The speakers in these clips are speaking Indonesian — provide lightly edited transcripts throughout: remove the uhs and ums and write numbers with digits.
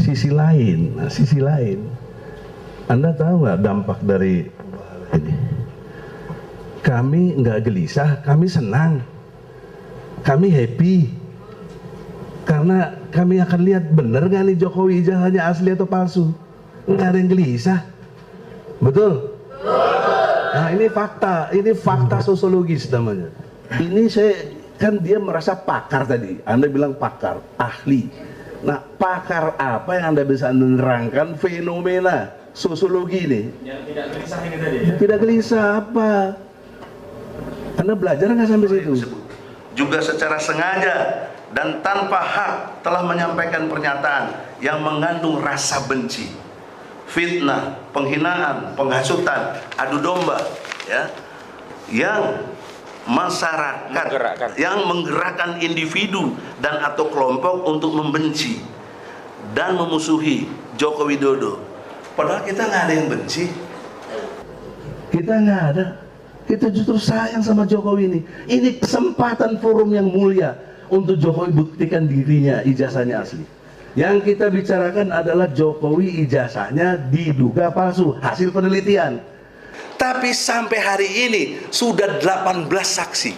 sisi lain. Nah, sisi lain, Anda tahu nggak dampak dari ini? Kami nggak gelisah, kami senang, kami happy, karena kami akan lihat bener nggak nih Jokowi ijazahnya asli atau palsu. Nggak ada yang gelisah, betul? Nah, ini fakta sosiologis namanya. Ini saya kan dia merasa pakar tadi. Anda bilang pakar, ahli. Nah, pakar apa yang Anda bisa menerangkan fenomena sosiologi ini? Yang tidak gelisah ini tadi ya? Tidak gelisah apa? Anda belajar nggak sampai situ? Juga secara sengaja dan tanpa hak telah menyampaikan pernyataan yang mengandung rasa benci, fitnah, penghinaan, penghasutan, adu domba, ya, yang masyarakat yang menggerakkan individu dan atau kelompok untuk membenci dan memusuhi Joko Widodo. Padahal kita nggak ada yang benci. Kita nggak ada. Kita justru sayang sama Jokowi ini. Ini kesempatan forum yang mulia untuk Jokowi buktikan dirinya ijazahnya asli. Yang kita bicarakan adalah Jokowi ijazahnya diduga palsu, hasil penelitian. Tapi sampai hari ini sudah 18 saksi.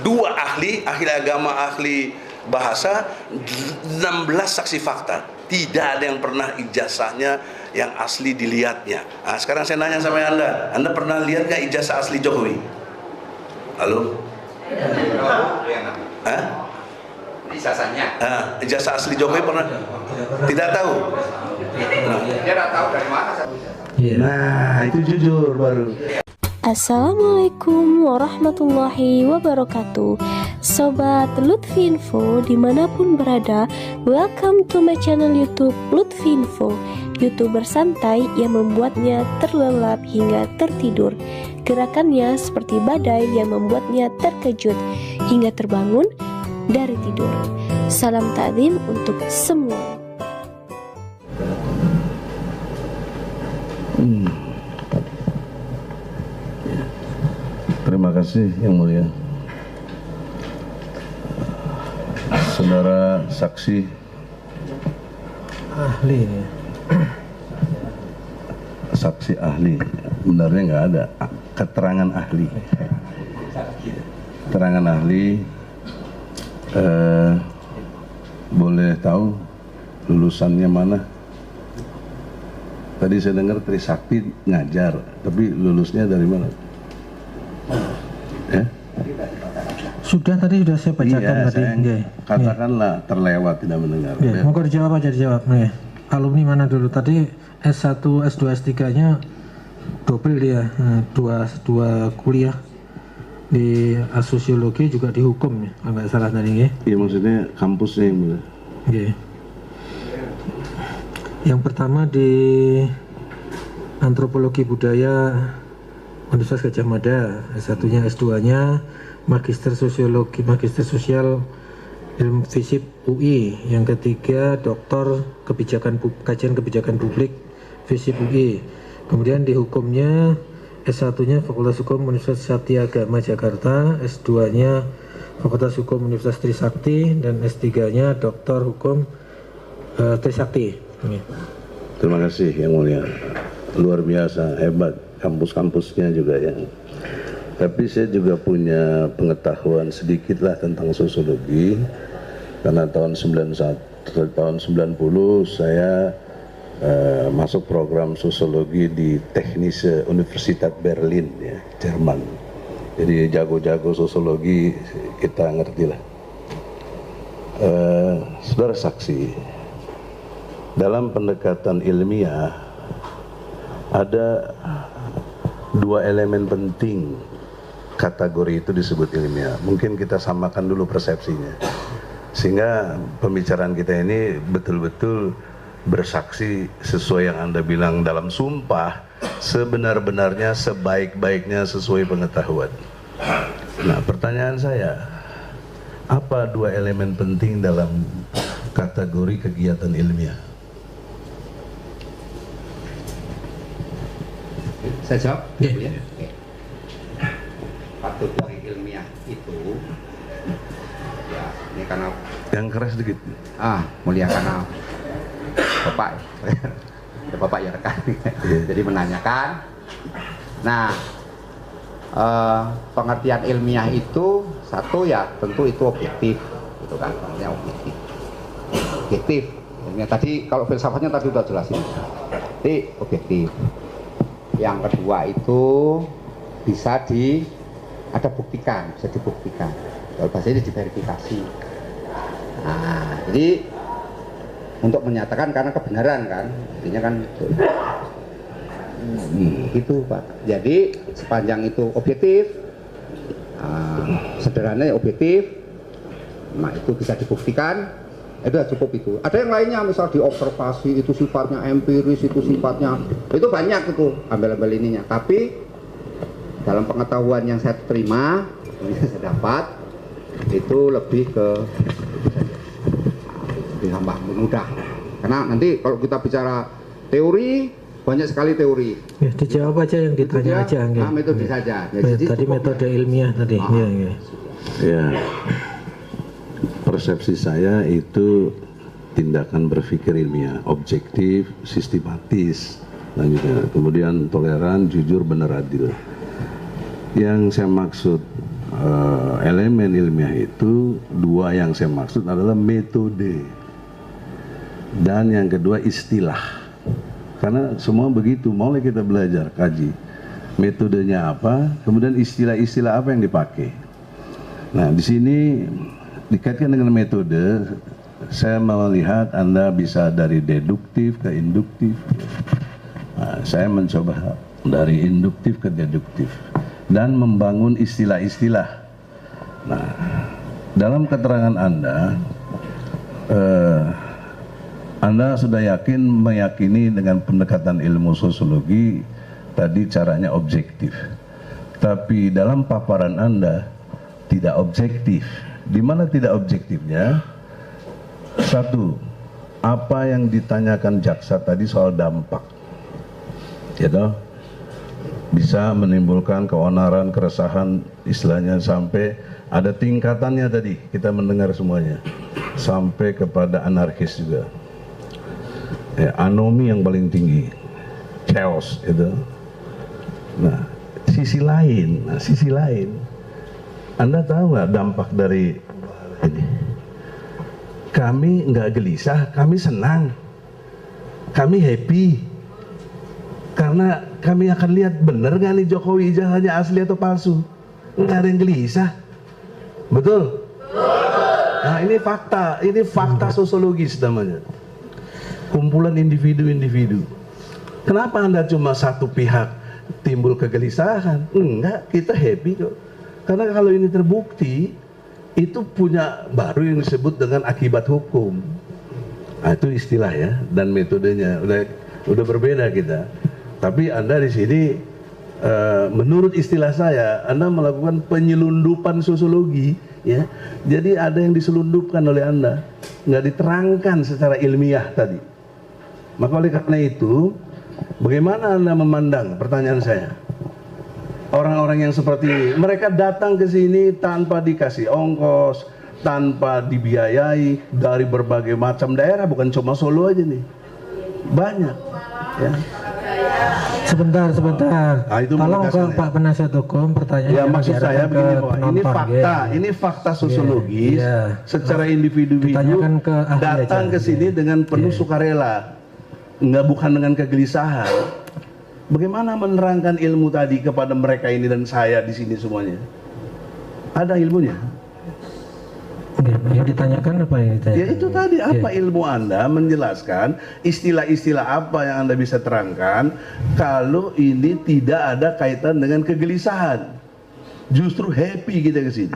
2 ahli agama, ahli bahasa, 16 saksi fakta. Tidak ada yang pernah ijazahnya yang asli dilihatnya. Nah, sekarang saya nanya sama Anda pernah lihat nggak ijazah asli Jokowi? Halo? Hah? Ijazahnya? Ijazah asli Jokowi pernah? Tidak tahu? Dia tidak tahu dari mana. Nah, itu jujur baru. Assalamualaikum warahmatullahi wabarakatuh. Sobat Lutfi Info dimanapun berada, welcome to my channel YouTube Lutfi Info, YouTuber santai yang membuatnya terlelap hingga tertidur. Gerakannya seperti badai yang membuatnya terkejut hingga terbangun dari tidur. Salam takzim untuk semua. Terima kasih yang mulia. Saudara saksi ahli ini. Saksi ahli, benarnya nggak ada keterangan ahli. Keterangan ahli, boleh tahu lulusannya mana? Tadi saya dengar Trisakti ngajar, tapi lulusnya dari mana? Ya? Sudah saya bacakan Iya, tadi. Katakanlah terlewat tidak mendengar. Mau dijawab aja dijawab. Alumni mana dulu tadi? S1, S2, S3-nya double dia, dua kuliah di sosiologi juga di hukum ya, kalau nggak salah tadi ya. Iya, maksudnya kampusnya yang mana? Yang pertama di antropologi budaya Universitas Gadjah Mada, S1-nya, S2-nya Magister Sosiologi, Magister Sosial Ilmu Fisip UI. Yang ketiga Doktor Kajian Kebijakan Publik Fisip UI. Kemudian di hukumnya S1-nya Fakultas Hukum Universitas Satya Agama Jakarta, S2-nya Fakultas Hukum Universitas Trisakti, dan S3-nya Doktor Hukum Trisakti. Terima kasih yang mulia, luar biasa, hebat kampus-kampusnya juga ya. Tapi saya juga punya pengetahuan sedikit lah tentang sosiologi, karena tahun 90 saya masuk program sosiologi di Technische Universität Berlin ya, Jerman. Jadi jago-jago sosiologi kita ngerti lah. Saudara saksi, dalam pendekatan ilmiah ada 2 elemen penting kategori itu disebut ilmiah. Mungkin kita samakan dulu persepsinya, sehingga pembicaraan kita ini betul-betul bersaksi sesuai yang Anda bilang dalam sumpah, sebenar-benarnya, sebaik-baiknya, sesuai pengetahuan. Nah, pertanyaan saya, apa 2 elemen penting dalam kategori kegiatan ilmiah? Saya jawab ya. Kategori ilmiah itu ya, ini karena yang keras sedikit. mulia, karena Bapak ya Bapak ya rekan. Jadi menanyakan. Nah, pengertian ilmiah itu satu ya tentu itu objektif, gitu kan, namanya objektif. Objektif. Tadi kalau filsafatnya tadi udah jelasin. Jadi objektif. Yang kedua itu bisa ada buktikan, bisa dibuktikan. Kalau bahasanya diverifikasi. Nah, jadi untuk menyatakan karena kebenaran kan, intinya kan gitu Pak. Jadi sepanjang itu objektif, sederhananya objektif, nah itu bisa dibuktikan, itu sudah cukup itu. Ada yang lainnya, misal diobservasi itu sifatnya empiris, itu sifatnya itu banyak itu ambil-ambil ininya. Tapi dalam pengetahuan yang saya terima, yang saya dapat itu lebih ke ditambah mudah. Karena nanti kalau kita bicara teori, banyak sekali teori. Ya, dijawab aja yang ditanya aja. Nah, metode saja. Ya, tadi metode ilmiah tadi. Ya, persepsi saya itu tindakan berpikir ilmiah, objektif, sistematis, dan juga kemudian toleran, jujur, benar, adil. Yang saya maksud elemen ilmiah itu dua, yang saya maksud adalah metode dan yang kedua istilah. Karena semua begitu, mulai kita belajar kaji metodenya apa, kemudian istilah-istilah apa yang dipakai. Nah, di sini dikaitkan dengan metode, saya melihat Anda bisa dari deduktif ke induktif. Nah, saya mencoba dari induktif ke deduktif dan membangun istilah-istilah. Nah, dalam keterangan Anda sudah meyakini dengan pendekatan ilmu sosiologi tadi caranya objektif. Tapi dalam paparan Anda tidak objektif. Di mana tidak objektifnya? Satu, apa yang ditanyakan jaksa tadi soal dampak, gitu, bisa menimbulkan keonaran, keresahan, istilahnya sampai ada tingkatannya tadi kita mendengar semuanya, sampai kepada anarkis juga, ya, anomi yang paling tinggi, chaos itu. Nah, sisi lain, Anda tahu nggak dampak dari ini? Kami nggak gelisah, kami senang, kami happy, karena kami akan lihat bener nggak nih Jokowi ijazahnya asli atau palsu. Nggak ada yang gelisah, betul? Nah, ini fakta sosiologis namanya, kumpulan individu-individu. Kenapa Anda cuma satu pihak timbul kegelisahan? Enggak, kita happy kok. Karena kalau ini terbukti, itu punya baru yang disebut dengan akibat hukum. Nah, itu istilah ya, dan metodenya udah berbeda kita. Tapi Anda di sini, menurut istilah saya, Anda melakukan penyelundupan sosiologi, ya. Jadi ada yang diselundupkan oleh Anda, nggak diterangkan secara ilmiah tadi. Maka oleh karena itu, bagaimana Anda memandang, pertanyaan saya, orang-orang yang seperti ini? Mereka datang ke sini tanpa dikasih ongkos, tanpa dibiayai, dari berbagai macam daerah, bukan cuma Solo aja nih, banyak, ya. Sebentar. Itu tolong ke Pak Penasihat Hukum, pertanyaan. Ya, maksud saya begini, Pak. Ini fakta, ini fakta sosiologis. Secara individu datang ke sini dengan penuh sukarela, bukan dengan kegelisahan. Bagaimana menerangkan ilmu tadi kepada mereka ini dan saya di sini semuanya? Ada ilmunya. Yang ditanyakan apa yang ditanyakan? Ya itu tadi, apa ilmu Anda menjelaskan istilah-istilah apa yang Anda bisa terangkan kalau ini tidak ada kaitan dengan kegelisahan. Justru happy kita ke sini.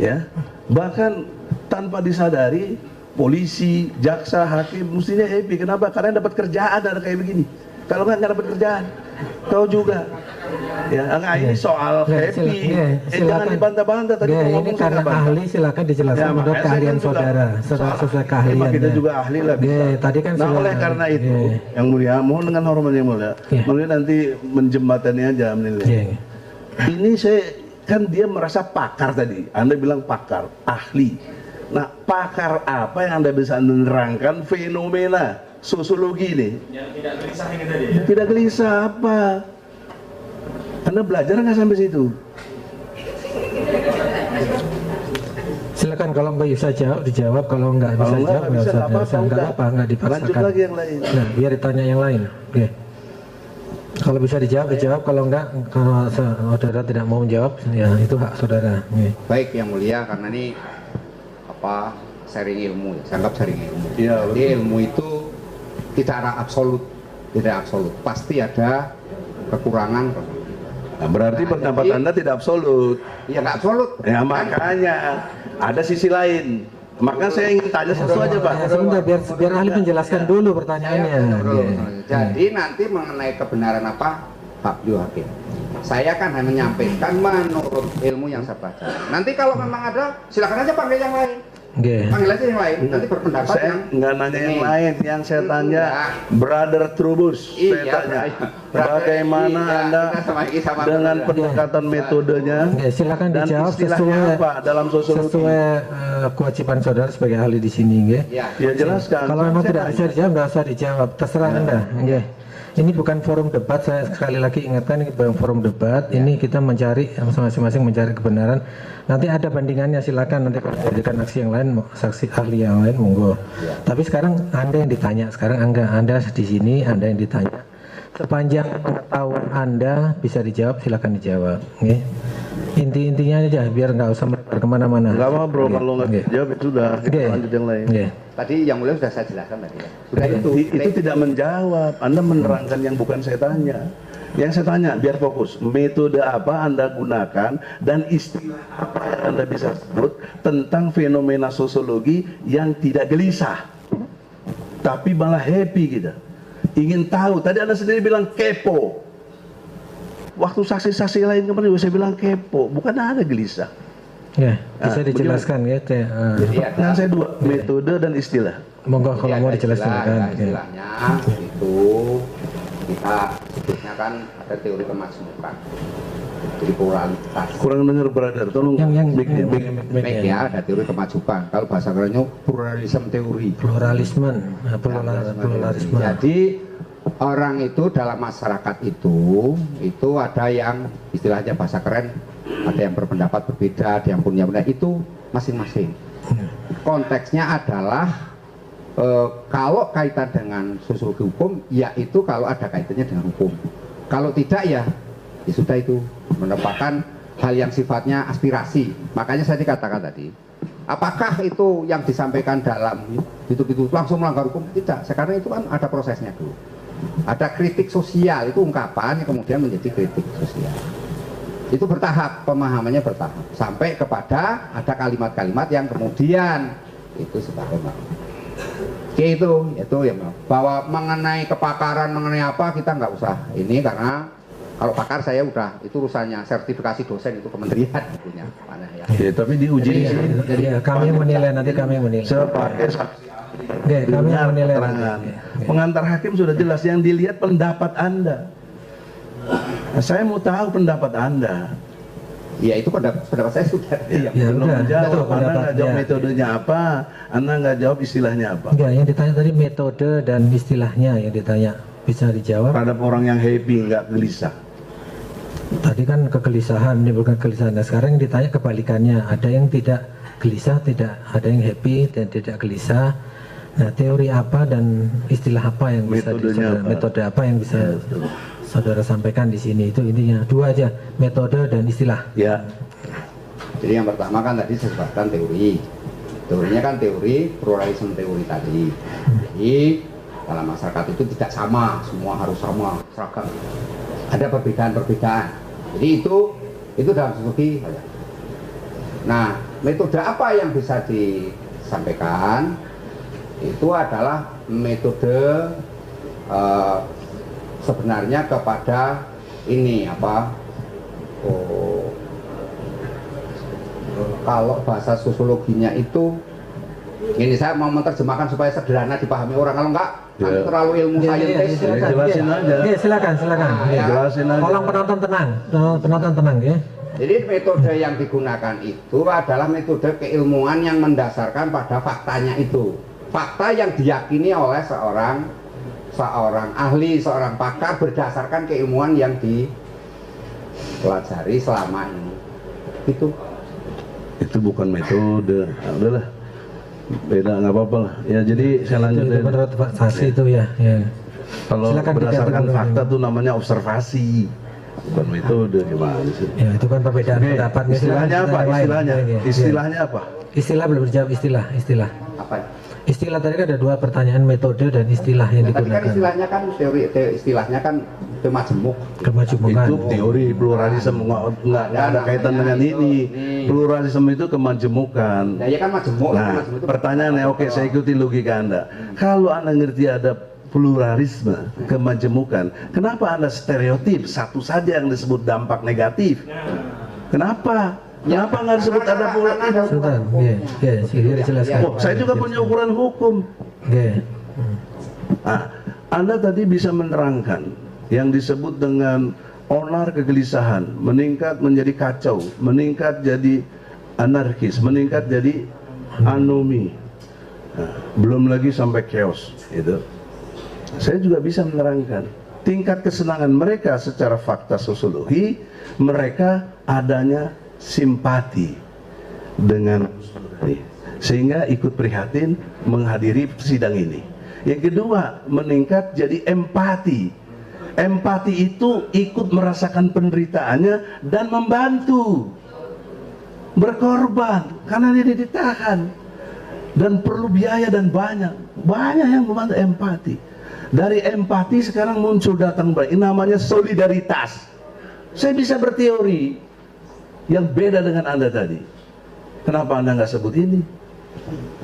Ya. Bahkan tanpa disadari polisi, jaksa, hakim mestinya happy. Kenapa? Karena dapat kerjaan ada kayak begini. Kalau nggak dapat kerjaan, kau juga. Ya, ini soal happy. Jangan dibantah-bantah tadi. Ini karena ahli, silakan dijelaskan menurut keahlian saudara. Sesuai keahlian. Kita juga ahli lah. Tadi kan. Nah, oleh karena itu, yang mulia, mohon dengan hormat yang mulia, mulia nanti menjembatani aja menilai. Ini saya kan dia merasa pakar tadi. Anda bilang pakar, ahli. Nah, pakar apa yang Anda bisa menerangkan fenomena sosiologi ini. Yang tidak gelisah ini tadi ya. Tidak gelisah apa? Anda belajar nggak sampai situ? Silakan kalau nggak bisa jawab dijawab, kalau nggak bisa Kalau jawab nggak usah, nggak apa, nggak dipaksakan. Lanjut lagi yang lain. Nah, biar ditanya yang lain. Oke. Kalau bisa dijawab dijawab, kalau enggak, kalau saudara tidak mau menjawab, ya itu hak saudara. Oke. Baik yang mulia, karena ini apa sharing ilmu, ya. Saya anggap sharing ilmu. Iya, Jadi ilmu itu tidak ada absolut, tidak absolut. Pasti ada kekurangan. Nah, berarti pendapat Anda tidak absolut. Ya nggak absolut. Ya makanya ada sisi lain. Maka saya ingin tanya satu aja Pak. Ya, sebentar, biar ahli menjelaskan dulu pertanyaannya. Oke. Jadi nanti mengenai kebenaran apa Pak Beliau Hakim. Saya kan hanya menyampaikan menurut ilmu yang saya baca. Nanti kalau memang ada, silakan aja panggil yang lain. Oke. Panggil aja yang lain. Nanti berpendapat Saya yang nggak nanya yang lain, yang saya tanya Brother Trubus. Saya tanya bagaimana Anda dengan pendekatan metodenya Oke, silakan dan dijawab istilahnya sesuai apa dalam sosiologi? sesuai kewajiban saudara sebagai ahli di sini, nggih. Ya jelaskan. Kalau memang Saya tidak tanya. bisa dijawab, nggak usah dijawab, terserah Anda. Nggih. Ini bukan forum debat, saya sekali lagi ingatkan ini bukan forum debat. Ini kita mencari masing-masing mencari kebenaran. Nanti ada bandingannya, silakan nanti kalau dijadikan aksi yang lain, saksi ahli yang lain monggo. Tapi sekarang Anda yang ditanya, sekarang Anda di sini, Anda yang ditanya. Sepanjang pengetahuan Anda bisa dijawab, silakan dijawab. Nggih. Intinya aja, biar nggak usah melebar kemana-mana. Nggak apa bro, Oke. kalau nggak Oke. dijawab itu sudah kita Oke. lanjut yang lain. Oke. Tadi yang mulia sudah saya jelaskan tadi ya. Sudah Itu tidak menjawab. Anda menerangkan yang bukan saya tanya. Yang saya tanya biar fokus. Metode apa Anda gunakan dan istilah apa yang Anda bisa sebut tentang fenomena sosiologi yang tidak gelisah, tapi malah happy kita. Ingin tahu. Tadi Anda sendiri bilang kepo. Waktu saksi-saksi lain kemarin juga saya bilang kepo. Bukan ada gelisah. Ya, bisa Ah, dijelaskan ya. Jadi ada Pertanyaan saya dua, metode dan istilah. Monggo kalau Jadi mau ada dijelaskan. istilah, Oke. istilahnya itu kita sebutnya kan ada teori kemajumukan, jadi pluralitas. Kurang dengar brother, tolong Yang Baik ya, ada teori kemajukan. Kalau bahasa kerennya pluralism teori. pluralisme. Jadi orang itu dalam masyarakat itu ada yang istilahnya bahasa keren, ada yang berpendapat berbeda, ada yang punya pendapat itu masing-masing. Konteksnya adalah kalau kaitan dengan sosiologi hukum, yaitu kalau ada kaitannya dengan hukum. Kalau tidak ya sudah itu merupakan hal yang sifatnya aspirasi. Makanya saya dikatakan tadi, apakah itu yang disampaikan dalam itu langsung melanggar hukum? Tidak. Sekarang itu kan ada prosesnya dulu. Ada kritik sosial, itu ungkapan yang kemudian menjadi kritik sosial. Itu bertahap, pemahamannya bertahap sampai kepada ada kalimat-kalimat yang kemudian itu sebagai Oke, itu ya bahwa mengenai kepakaran mengenai apa kita nggak usah ini, karena kalau pakar saya udah itu urusannya sertifikasi dosen itu kementerian punya mana ya. Ya, tapi diuji Jadi kami yang menilai, nanti kami yang menilai. saya pakai saksi Oke, kami yang menilai. keterangan. Oke. Pengantar hakim sudah jelas, yang dilihat pendapat Anda. Nah, saya mau tahu pendapat Anda. Ya itu pendapat saya sudah. Ya, Belum udah, jawab. itu Anda nggak pendapatnya. jawab metodenya apa, Anda nggak jawab istilahnya apa. Enggak, yang ditanya tadi metode dan istilahnya yang ditanya. Bisa dijawab. Terhadap orang yang happy, nggak gelisah. Tadi kan kegelisahan, menimbulkan kegelisahan. Nah, sekarang yang ditanya kebalikannya. Ada yang tidak gelisah, ada yang happy dan tidak gelisah. Nah, teori apa dan istilah apa yang bisa Metodenya apa? metode apa yang bisa Ya, betul. saudara sampaikan di sini? Itu intinya dua aja, metode dan istilah. Ya, Jadi yang pertama kan tadi saya sebutkan teori. Teorinya kan teori pluralisme teori tadi. Jadi dalam masyarakat itu tidak sama, semua harus sama, seragam. Ada perbedaan-perbedaan. Jadi itu dalam sosiologi. Nah, metode apa yang bisa disampaikan? Itu adalah metode sebenarnya kepada ini kalau bahasa sosiologinya itu ini saya mau menerjemahkan supaya sederhana dipahami orang, kalau enggak nanti terlalu ilmu saintis. jelasin aja. Oke, silakan. Ya. Jelasin aja. Tolong penonton tenang, ya. Jadi metode yang digunakan itu adalah metode keilmuan yang mendasarkan pada faktanya itu. fakta yang diyakini oleh seorang ahli, seorang pakar berdasarkan keilmuan yang dipelajari selama ini. Itu bukan metode. Nah, udahlah, beda, nggak apa-apa lah. Ya jadi saya lanjut. Itu menurut Pak Sasi itu ya. Kalau Silakan berdasarkan dulu. fakta tuh namanya observasi, bukan metode. Gimana sih? Ya itu kan perbedaan Oke, pendapat. istilahnya apa? Istilahnya apa? Istilah belum dijawab, istilah. apa? Istilah tadi kan ada 2 pertanyaan, metode dan istilah yang Tadi kan digunakan. istilahnya kan istilahnya kan majemuk. Kemajemukan. Itu teori pluralisme, nggak ada kaitan dengan ini. Pluralisme itu kemajemukan. Ya kan majemuk. Nah, majemuk itu pertanyaannya, oke, saya ikuti logika Anda. Kalau Anda ngerti ada pluralisme, kemajemukan, kenapa Anda stereotip satu saja yang disebut dampak negatif? Kenapa? Kenapa nggak disebut ada pluralisme? Sebentar, saya jelaskan. Oh, saya juga punya ukuran hukum. Nah, Anda tadi bisa menerangkan yang disebut dengan onar kegelisahan, meningkat menjadi kacau, meningkat jadi anarkis, meningkat jadi anomi. Nah, belum lagi sampai chaos, itu. Saya juga bisa menerangkan tingkat kesenangan mereka secara fakta sosiologi, mereka adanya simpati dengan sehingga ikut prihatin menghadiri sidang ini. Yang kedua, meningkat jadi empati. Empati itu ikut merasakan penderitaannya dan membantu, berkorban karena dia ditahan dan perlu biaya dan banyak yang membantu. Empati. Dari empati sekarang muncul datang baik, namanya solidaritas. Saya bisa berteori yang beda dengan Anda tadi. Kenapa Anda nggak sebut ini?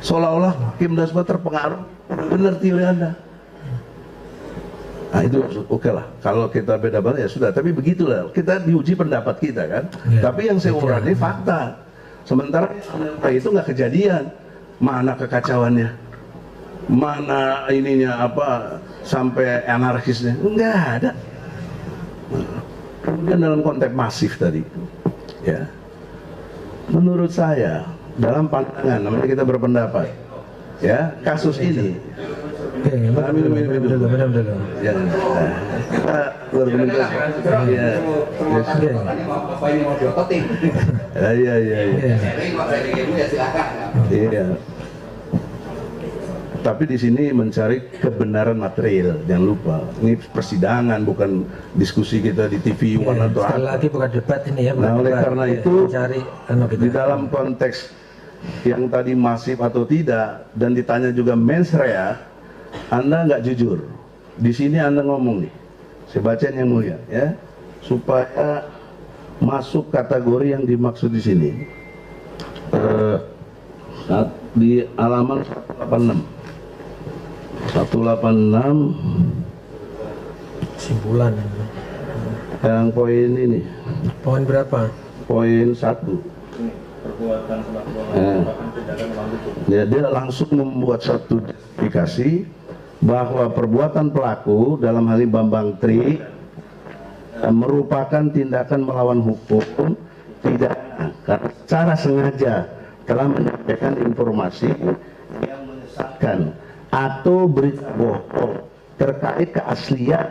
Seolah-olah Kim Dasma terpengaruh. Benar teori Anda. Nah itu oke lah. Kalau kita beda banget ya sudah. Tapi begitulah. Kita diuji pendapat kita kan. Tapi yang saya uraikan fakta. Sementara itu nggak kejadian. Mana kekacauannya? Mana ininya apa sampai anarkisnya? Nggak ada. Kemudian dalam konteks masif tadi, ya. Menurut saya dalam pandangan, namanya kita berpendapat, ya kasus ini. Minum dulu. Ya, kita berpendapat. Ya, iya. Tapi di sini mencari kebenaran material, jangan lupa. Ini persidangan, bukan diskusi kita di TV One atau sekali lagi bukan debat ini ya. Nah, oleh karena itu mencari di dalam konteks yang tadi masif atau tidak dan ditanya juga mens rea, Anda nggak jujur. Di sini Anda ngomong nih, saya bacain yang mulia ya, supaya masuk kategori yang dimaksud di sini. Saat di halaman 186 kesimpulan. Yang poin ini. Poin berapa? Poin 1. Perbuatan Ya, dia langsung membuat satu justifikasi bahwa perbuatan pelaku dalam hal ini Bambang Tri merupakan tindakan melawan hukum, tidak karena secara sengaja telah menyampaikan informasi yang menyesatkan atau berita bohong terkait keaslian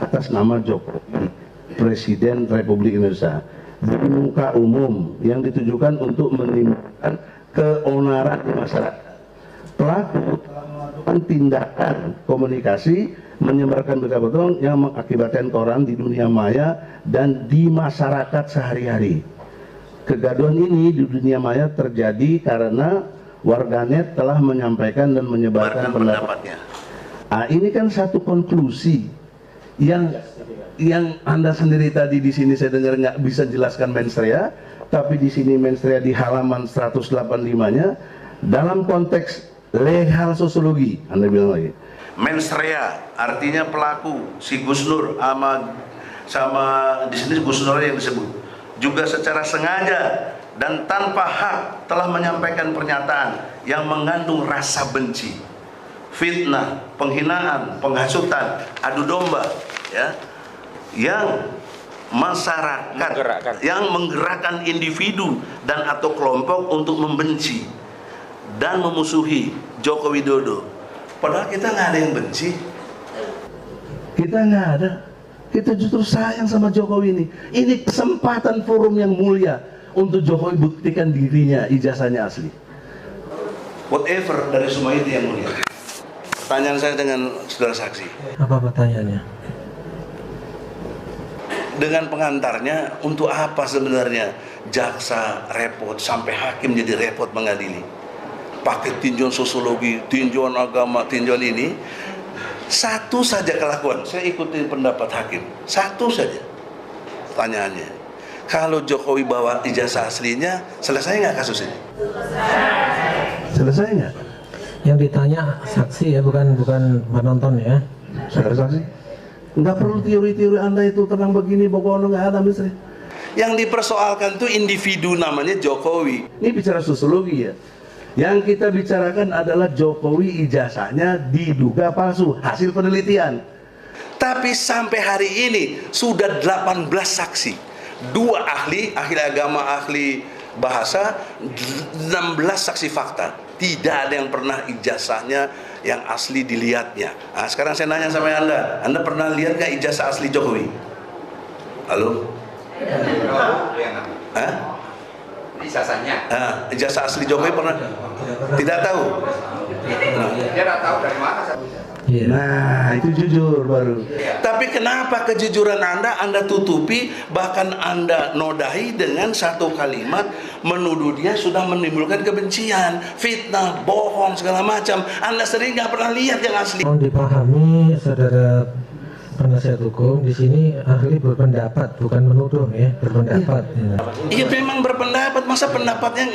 atas nama Jokowi, Presiden Republik Indonesia, di muka umum yang ditujukan untuk menimbulkan keonaran di masyarakat. Pelaku telah melakukan tindakan komunikasi menyebarkan berita bohong yang mengakibatkan koran di dunia maya dan di masyarakat sehari-hari. Kegaduhan ini di dunia maya terjadi karena warganet telah menyampaikan dan menyebarkan pendapatnya. Ah, ini kan satu konklusi yang Anda sendiri tadi di sini saya dengar nggak bisa jelaskan mens rea, tapi di sini mens rea di halaman 185-nya dalam konteks legal sosiologi Anda bilang lagi. Mens rea artinya pelaku si Gus Nur sama di sini Gus Nur yang disebut juga secara sengaja dan tanpa hak telah menyampaikan pernyataan yang mengandung rasa benci, fitnah, penghinaan, penghasutan, adu domba, ya, yang masyarakat yang menggerakkan individu dan atau kelompok untuk membenci dan memusuhi Joko Widodo. Padahal kita nggak ada yang benci. Kita nggak ada. Kita justru sayang sama Jokowi ini. Ini kesempatan forum yang mulia untuk Jokowi buktikan dirinya, ijazahnya asli. Whatever dari semua itu yang mulia. Pertanyaan saya dengan saudara saksi. Apa pertanyaannya? Dengan pengantarnya, untuk apa sebenarnya jaksa repot sampai hakim jadi repot mengadili? Pakai tinjauan sosiologi, tinjauan agama, tinjauan ini. Satu saja kelakuan, saya ikutin pendapat hakim. Satu saja. Pertanyaannya, kalau Jokowi bawa ijazah aslinya, selesai nggak kasus ini? Selesai nggak? Yang ditanya saksi ya, bukan penonton ya. Saudara saksi, nggak perlu teori-teori Anda itu tenang begini, pokoknya nggak ada misalnya. Yang dipersoalkan tuh individu namanya Jokowi. Ini bicara sosiologi ya. Yang kita bicarakan adalah Jokowi ijazahnya diduga palsu, hasil penelitian. Tapi sampai hari ini sudah 18 saksi. 2 ahli agama, ahli bahasa, 16 saksi fakta. Tidak ada yang pernah ijazahnya yang asli dilihatnya. Nah, sekarang saya nanya sama Anda pernah lihat nggak ijazah asli Jokowi? Halo? Hah? Ijazahnya. Ijazah asli Jokowi pernah? Tidak tahu. Dia nggak tahu dari mana. Nah, itu jujur baru. Tapi kenapa kejujuran Anda tutupi, bahkan Anda nodahi dengan satu kalimat menuduh dia sudah menimbulkan kebencian, fitnah, bohong, segala macam. Anda sering nggak pernah lihat yang asli. Mohon dipahami, saudara penasihat hukum, di sini ahli berpendapat, bukan menuduh ya, berpendapat. Iya memang berpendapat, masa pendapatnya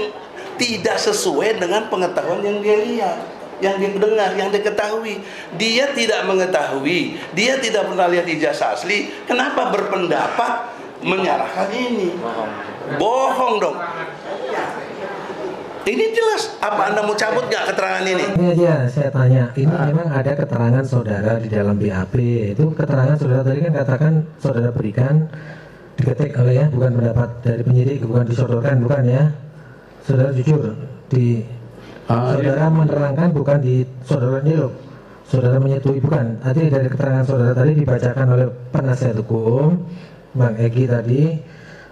tidak sesuai dengan pengetahuan yang dia lihat, yang dia dengar, yang dia ketahui. Dia tidak mengetahui, dia tidak pernah lihat ijazah asli. Kenapa berpendapat menyalahkan ini? Bohong dong. Ini jelas. Apa Anda mau cabut nggak keterangan ini? Ini aja saya tanya, ini memang ada keterangan saudara di dalam BAP. Itu keterangan saudara tadi kan katakan saudara berikan diketik oleh ya, bukan pendapat dari penyidik, bukan disodorkan, bukan ya. Saudara jujur di saudara menerangkan, bukan di saudara nyeluk. Saudara menyetujui, bukan. Tadi dari keterangan saudara tadi dibacakan oleh penasihat hukum Bang Egi tadi,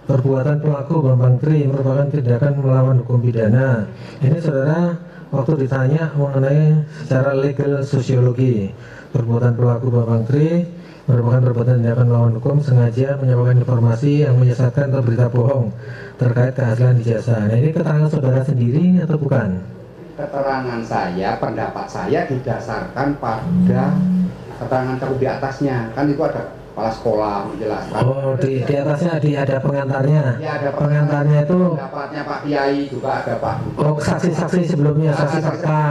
perbuatan pelaku Bambang Tri merupakan tindakan melawan hukum pidana. Ini saudara waktu ditanya mengenai secara legal sosiologi, perbuatan pelaku Bambang Tri merupakan perbuatan tindakan melawan hukum sengaja menyampaikan informasi yang menyesatkan atau berita bohong terkait keaslian ijazah. Nah, ini keterangan saudara sendiri atau bukan? Keterangan saya, pendapat saya didasarkan pada keterangan cakup di atasnya. Kan itu ada kepala sekolah menjelaskan. Oh, di atasnya ada pengantarnya. Ya, ada pengantarnya itu. Pendapatnya Pak Kiai juga ada Pak. Oh, saksi-saksi sebelumnya, saksi fakta.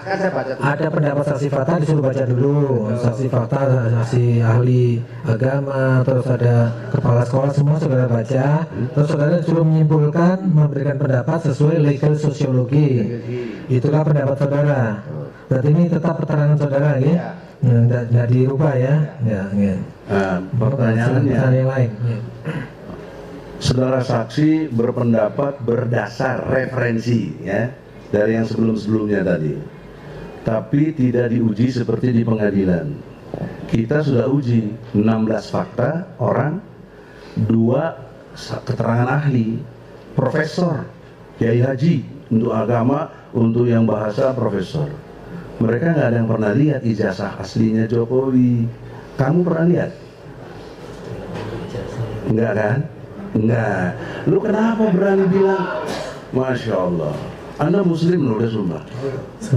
Kan saya baca dulu. Ada pendapat saksi fakta disuruh baca dulu. Saksi fakta, saksi ahli agama, terus ada kepala sekolah, semua saudara baca. Terus saudara disuruh menyimpulkan, memberikan pendapat sesuai legal sosiologi. Itulah pendapat saudara. Berarti ini tetap keterangan saudara ya? Nggak dirubah ya? Ya. Pertanyaannya, yang lain. Ya. saudara saksi berpendapat berdasar referensi ya dari yang sebelum-sebelumnya tadi, tapi tidak diuji seperti di pengadilan. Kita sudah uji 16 fakta orang, 2 keterangan ahli, profesor, kiai haji untuk agama, untuk yang bahasa profesor. Mereka nggak ada yang pernah lihat ijazah aslinya Jokowi. Kamu pernah lihat? Enggak kan? Enggak. Lu kenapa berani bilang? Masya Allah, Anda muslim loh, udah sumpah.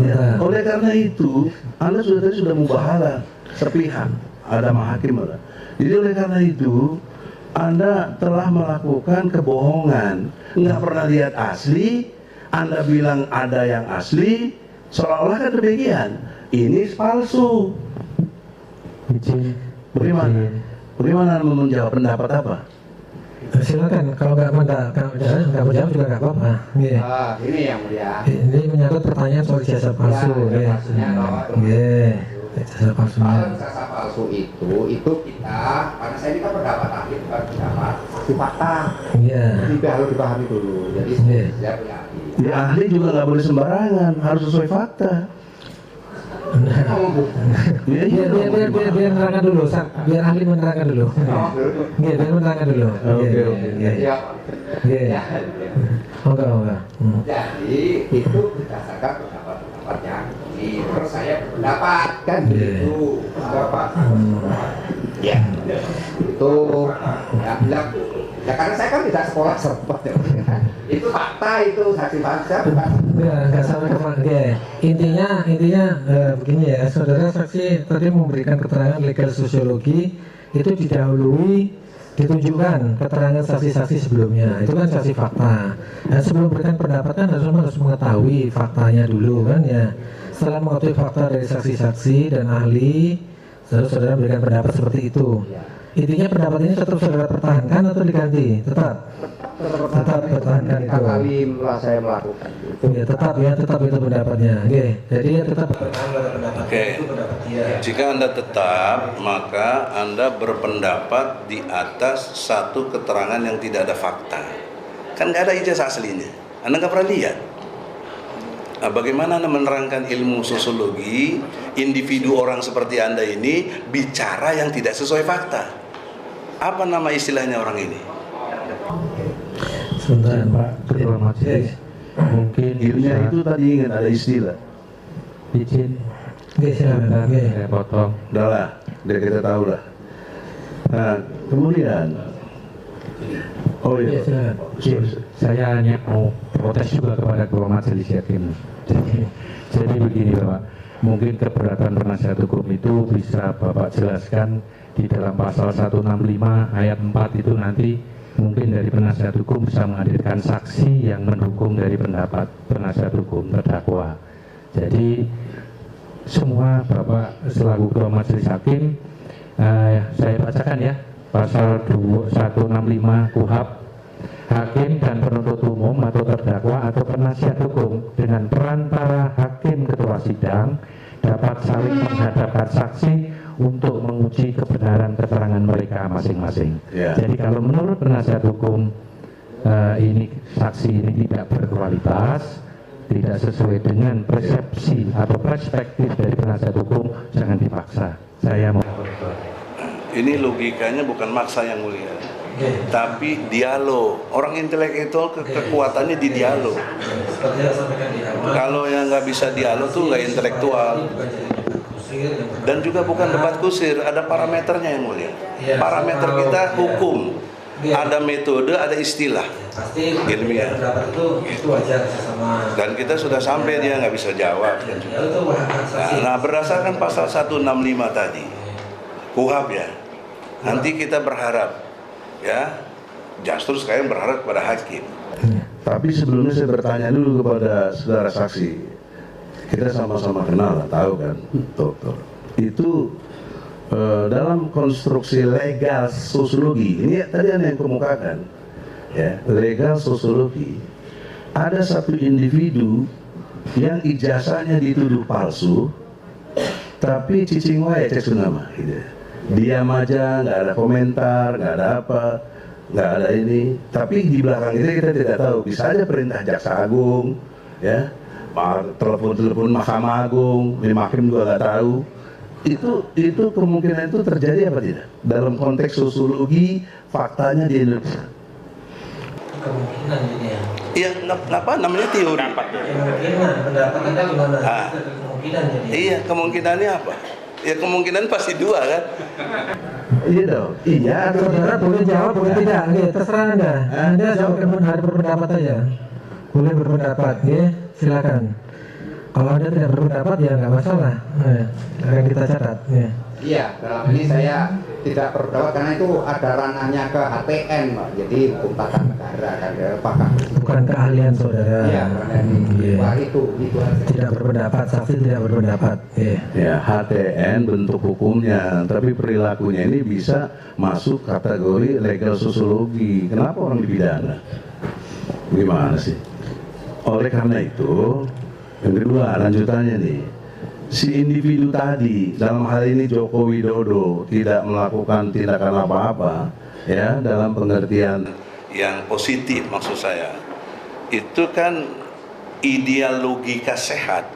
Ya. Oleh karena itu, Anda sudah mubahalah sepihak. Ada mahakim ada. Jadi oleh karena itu, Anda telah melakukan kebohongan. Nggak pernah lihat asli. Anda bilang ada yang asli, seolah-olah kan demikian. Ini palsu. Bagaimana? Bagaimana Anda menjawab pendapat apa? Silakan, kalau nggak menjawab juga nggak apa-apa. Ah, ini yang mulia. Ini menyangkut pertanyaan soal ijazah palsu. Ijazah palsunya. Kalau ijazah palsu itu kita, karena saya ini kan pendapat akhir, bukan pendapat saksi fakta. Iya. Jadi harus dipahami dulu. Jadi saya punya Ya ahli juga nggak boleh sembarangan, harus sesuai fakta. Ya, iya dong. Biar menerangkan dulu, biar ahli menerangkan dulu. Biar menerangkan dulu. Oke. Ya. Iya. Enggak. Jadi itu berdasarkan pendapat-pendapatnya. Terus saya berpendapat kan gitu, Bapak. Ya. Itu ya bilang. Ya karena saya kan tidak sekolah sempat ya. Itu fakta itu saksi fakta bukan. Enggak sama kemarin. Intinya begini ya, saudara saksi tadi memberikan keterangan legal sosiologi itu didahului ditunjukkan keterangan saksi-saksi sebelumnya, itu kan saksi fakta. Dan sebelum memberikan pendapat kan harus mengetahui faktanya dulu kan ya. Setelah mengetahui fakta dari saksi-saksi dan ahli, saudara memberikan pendapat seperti itu. Intinya pendapat ini tetap saudara pertahankan atau diganti? Tetap pertahankan itu. Kali saya melakukan itu. Ya, tetap itu pendapatnya. Oke, jadi ya tetap. Oke. Jika Anda tetap, maka Anda berpendapat di atas satu keterangan yang tidak ada fakta. Kan nggak ada ijazah aslinya. Anda nggak pernah lihat. Nah, bagaimana Anda menerangkan ilmu sosiologi, individu orang seperti Anda ini bicara yang tidak sesuai fakta? Apa nama istilahnya orang ini? Sebentar, Pak Ketua Majelis, mungkin Ilmunya bisa itu tadi ingat ada istilah. izin Oke, silakan. sebentar Oke. saya potong. Udah lah, udah kita tahu lah. Nah, kemudian, oh Oke, iya, silakan. Mungkin saya hanya mau protes juga kepada Ketua Majelis Hakim. Jadi begini Bapak, mungkin keberatan penasihat hukum itu bisa Bapak jelaskan di dalam pasal 165 ayat 4 itu nanti mungkin dari penasihat hukum bisa menghadirkan saksi yang mendukung dari pendapat penasihat hukum terdakwa. Jadi semua Bapak selaku Ketua Majelis Hakim, saya bacakan ya pasal 165 KUHP. Hakim dan penuntut umum atau terdakwa atau penasihat hukum dengan perantara hakim ketua sidang dapat saling menghadapkan saksi untuk menguji kebenaran keterangan mereka masing-masing. Ya. Jadi kalau menurut penasihat hukum ini saksi ini tidak berkualitas, tidak sesuai dengan persepsi atau perspektif dari penasihat hukum, jangan dipaksa. Saya mau. Ini logikanya bukan maksa yang mulia, tapi dialog. Orang intelektual kekuatannya di dialog. Seperti yang sampaikan di awal. Kalau yang nggak bisa dialog tuh nggak intelektual. Dan juga bukan debat kusir, ada parameternya yang mulia. Parameter kita hukum, ada metode, ada istilah Pasti ilmiah. pendapat itu wajar sama. Dan kita sudah sampai dia nggak bisa jawab. Ya itu hak saksi. Nah, berdasarkan pasal 165 tadi, KUHP ya, nanti kita berharap, ya, justru sekarang berharap kepada hakim. tapi sebelumnya saya bertanya dulu kepada saudara saksi. Kita sama-sama kenal lah, tahu kan, dokter. Itu dalam konstruksi legal sosiologi, ini tadi Anda yang kemukakan, ya, legal sosiologi. Ada satu individu yang ijazahnya dituduh palsu, tapi cicing wae cek nama, gitu. Diam aja, nggak ada komentar, nggak ada apa, nggak ada ini. Tapi di belakang itu kita tidak tahu. Bisa aja perintah jaksa agung, ya, telepon Mahkamah Agung, hakim juga nggak tahu. Itu kemungkinan itu terjadi apa tidak? Dalam konteks sosiologi faktanya di Indonesia. Kemungkinan ini ya. Iya, apa namanya teori? Kemungkinan pendapat Anda gimana? Ah. Kemungkinan jadi. Iya, kemungkinannya apa? Ya kemungkinan pasti dua kan. Iya dong. Iya atau Saudara boleh jawab, boleh tidak. Oke, terserah Anda. Anda jawabkan hari berpendapat saja. Boleh berpendapat, ya, silakan. Kalau Anda tidak berpendapat ya nggak masalah. Akan kita catat. Ya. Iya, dalam ini saya tidak berpendapat karena itu ada ranahnya ke HTN, Pak. Jadi hukum tata negara kan ya, apakah Bukan keahlian saudara. Iya, karena ini Iya. Wah, itu aja. Tidak berpendapat, saksi tidak berpendapat. Iya. ya HTN bentuk hukumnya, tapi perilakunya ini bisa masuk kategori legal sosiologi. Kenapa orang dipidana? Gimana sih? Oleh karena itu, yang kedua lanjutannya nih, si individu tadi dalam hal ini Joko Widodo tidak melakukan tindakan apa-apa, ya, dalam pengertian Yang positif maksud saya, itu kan ideal logika sehat,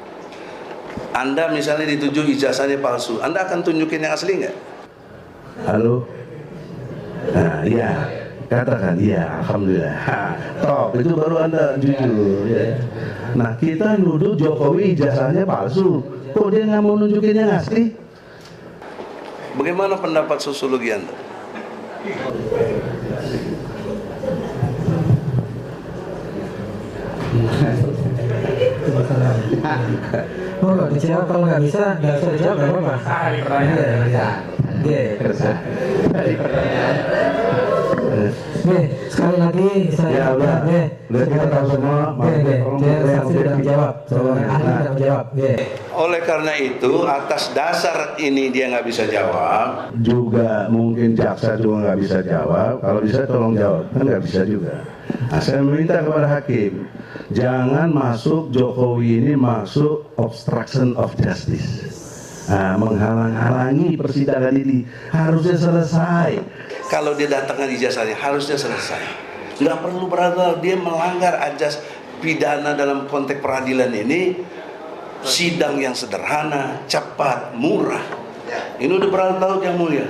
Anda misalnya dituju ijazahnya palsu, Anda akan tunjukin yang asli nggak? Halo? Nah, iya. Katakan, iya, alhamdulillah. Top, itu baru Anda jujur. Ya. Nah, kita nuduh Jokowi ijazahnya palsu. Kok dia nggak mau nunjukin yang asli? Bagaimana pendapat sosiologi Anda? Oh, nggak dijawab, kalau nggak bisa nggak usah dijawab, nggak apa-apa. Nih, sekali lagi saya udah kita tahu semua. saksi tidak menjawab, ahli tidak menjawab. Oleh karena itu, atas dasar ini dia nggak bisa jawab. Juga mungkin jaksa juga nggak bisa jawab. Kalau bisa tolong jawab, kan nggak bisa juga. Nah, saya meminta kepada hakim, jangan masuk Jokowi ini masuk obstruction of justice. Nah, menghalang-halangi persidangan ini harusnya selesai. Kalau dia datangkan ijazahnya harusnya selesai. Nggak perlu berada dia melanggar ajas pidana dalam konteks peradilan ini. Sidang yang sederhana, cepat, murah. Ini udah bertahun-tahun yang mulia.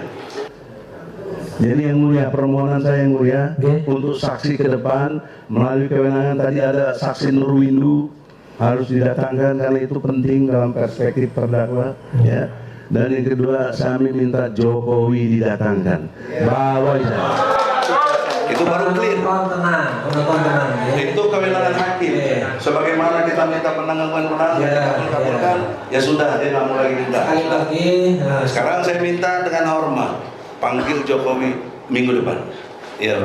Jadi yang mulia, permohonan saya yang mulia untuk saksi ke depan melalui kewenangan tadi ada saksi Nurwindu harus didatangkan karena itu penting dalam perspektif terdakwa, ya. Dan yang kedua, kami minta Jokowi didatangkan. Bawa di sana. Itu baru clear. Penonton tenang. Itu kewenangan hakim. Sebagaimana kita minta penangguhan penahanan, kita kabulkan, ya sudah, dia nggak mau lagi minta. Sekarang saya minta dengan hormat panggil Jokowi minggu depan. Iya,